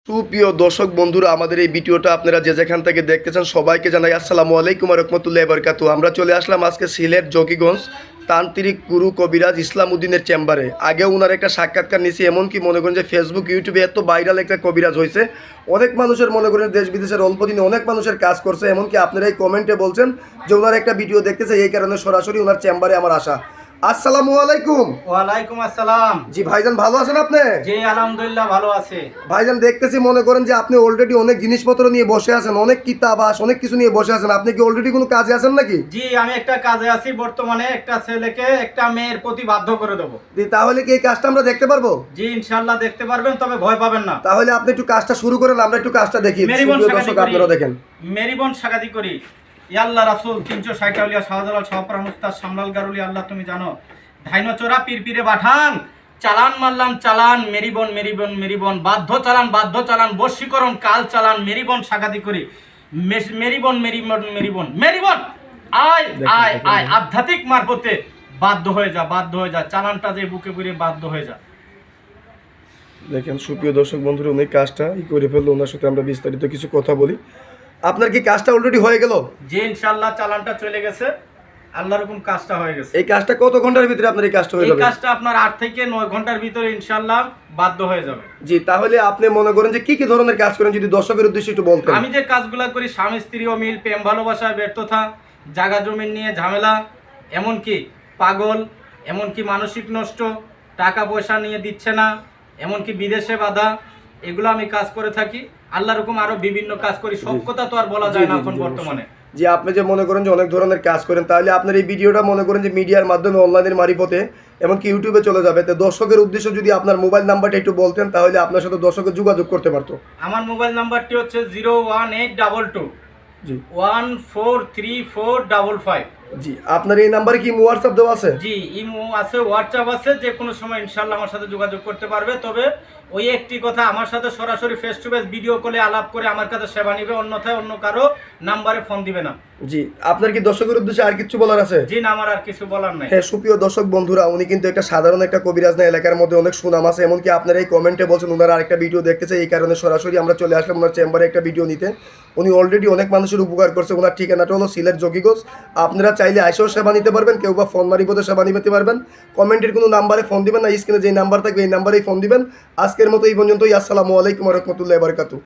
সুপ্রিয় দর্শক বন্ধুরা, আমাদের এই ভিডিওটা আপনারা যে যেখান থেকে দেখতেছেন সবাইকে জানাই আসসালামু আলাইকুম ওয়া রাহমাতুল্লাহি ওয়া বারাকাতুহু। আমরা চলে আসলাম আজকে সিলেট জকিগঞ্জ তান্ত্রিক গুরু কবিরাজ ইসলাম উদ্দিনের চেম্বারে। আগেও ওনার একটা সাক্ষাৎকার নিয়েছি, এমনকি মনে করেন যে ফেসবুক ইউটিউবে এত ভাইরাল একটা কবিরাজ হয়েছে, অনেক মানুষের মনে করেন দেশ বিদেশের অল্প দিনে অনেক মানুষের কাজ করছে। এমনকি আপনারা এই কমেন্টে বলছেন যে ওনার একটা ভিডিও দেখতেছে, এই কারণে সরাসরি ওনার চেম্বারে আমার আসা। আসসালামু আলাইকুম। ওয়ালাইকুম আসসালাম। জি ভাইজান, ভালো আছেন আপনি? জি আলহামদুলিল্লাহ ভালো আছে। ভাইজান দেখতেছি মনে করেন যে আপনি অলরেডি অনেক জিনিসপত্র নিয়ে বসে আছেন, অনেক কিতাব অনেক কিছু নিয়ে বসে আছেন। আপনি কি অলরেডি কোনো কাজে আছেন নাকি? জি আমি একটা কাজে আছি বর্তমানে, একটা ছেলেকে একটা মেয়ের প্রতি বাধ্য করে দেবো। তাহলে কি এই কাজটা আমরা দেখতে পারবো? জি ইনশাআল্লাহ দেখতে পারবেন, তবে ভয় পাবেন না। তাহলে আপনি একটু কাজটা শুরু করেন, আমরা একটু কাজটা দেখি। দর্শক আপনারা দেখেন, মেরিবন সাগাতি করি। ইয়াল্লাহ রাসূল 360 আউলিয়া শাহজালাল শাহপরান উস্তাদ সামলাল গারুলি। আল্লাহ তুমি জানো ধাইনো চোরা পীরপিরে বাঠান চালান মারলাম চালান মেরিবন মেরিবন মেরিবন বাধ্য চালান বাধ্য চালান বশীকরণ কাল চালান মেরিবন সাগাতি করি মেরিবন মেরিবন মেরিবন মেরিবন আয় আয় আয় আধ্যাত্মিক মারফতে বাধ্য হয়ে যা বাধ্য হয়ে যা চালানটা যে বুকে পুরে বাধ্য হয়ে যা। দেখেন সুপ্রিয় দর্শক বন্ধুরা, উনি কাজটা করে ফেললো। ওনার সাথে আমরা বিস্তারিত কিছু কথা বলি। আপনার কি কাজটা অলরেডি হয়ে গেল? জি ইনশাআল্লাহ চালানটা চলে গেছে, আল্লাহর হুকুম কাজটা হয়ে গেছে। এই কাজটা কত ঘন্টার ভিতরে আপনার এই কাজটা হয়ে যাবে? এই কাজটা আপনার 8 থেকে 9 ঘন্টার ভিতরে ইনশাআল্লাহ বাধ্য হয়ে যাবে। জি, তাহলে আপনি মনে করেন যে কি কি ধরনের কাজ করেন যদি দর্শকের উদ্দেশ্যে একটু বলতেন। আমি যে কাজগুলো করি স্বামী স্ত্রী অমিল, প্রেম ভালোবাসায় ব্যর্থতা, জায়গা জমি নিয়ে ঝামেলা, এমনকি পাগল, এমনকি মানসিক নষ্ট, টাকা পয়সা নিয়ে দিচ্ছে না, এমনকি বিদেশে বাধা, এগুলো আমি কাজ করে থাকি। আল্লাহর হুকুম আরো বিভিন্ন কাজ করি, সব কথা তো আর বলা যায় না এখন বর্তমানে। যে আপনি যে মনে করেন যে অনেক ধরনের কাজ করেন, তাহলে আপনার এই ভিডিওটা মনে করেন যে মিডিয়ার মাধ্যমে অনলাইনের মারিফতে এমনকি ইউটিউবে চলে যাবে। তো দর্শকের উদ্দেশ্যে যদি আপনার মোবাইল নাম্বারটা একটু বলতেন, তাহলে আপনার সাথে দর্শকের যোগাযোগ করতে পারতো। আমার মোবাইল নাম্বারটি হচ্ছে 01822 জি 143455। জি, আপনার এই নাম্বারে কি হোয়াটসঅ্যাপ দেওয়া আছে? জি ইমো আছে, হোয়াটসঅ্যাপ আছে, যে কোনো সময় ইনশাআল্লাহ আমার সাথে যোগাযোগ করতে পারবে। তবে ওই একটি কথা, আমার সাথে সরাসরি ফেস টু ফেস ভিডিও কলে আলাপ করে আমার কাছে সেবা নিবে, অন্যথায় অন্য কারো নাম্বারে ফোন দিবে না। জি, আপনার কি দর্শকের উদ্দেশ্যে আর কিছু বলার আছে? জি না, আমার আর কিছু বলার নাই। হ্যাঁ সুপ্রিয় দর্শক বন্ধুরা, উনি কিন্তু একটা সাধারণ একটা কবিরাজ না, এলাকার মধ্যে অনেক সুনাম আছে। এমনকি আপনারা এই কমেন্টে বলছেন ওনারা আরেকটা ভিডিও দেখতেছে, এই কারণে সরাসরি আমরা চলে আসলাম ওনার চেম্বারে একটা ভিডিও নিতে। উনি অলরেডি অনেক মানুষের উপকার করছে। ওনার ঠিকানাটা হলো সিলেট জকিগঞ্জ। আপনারা চাইলে আইসেও সেবা নিতে পারবেন, কেউ বা ফোন মারিপদে সেবা নিতে পারবেন। কমেন্টের কোনো নাম্বারে ফোন দিবেন না, স্ক্রিনে যেই নাম্বার থাকবে এই নাম্বারেই ফোন দিবেন। আজকের মতো এই পর্যন্তই। আসসালামু আলাইকুম ওয়া রাহমাতুল্লাহি ওয়া বারাকাতুহু।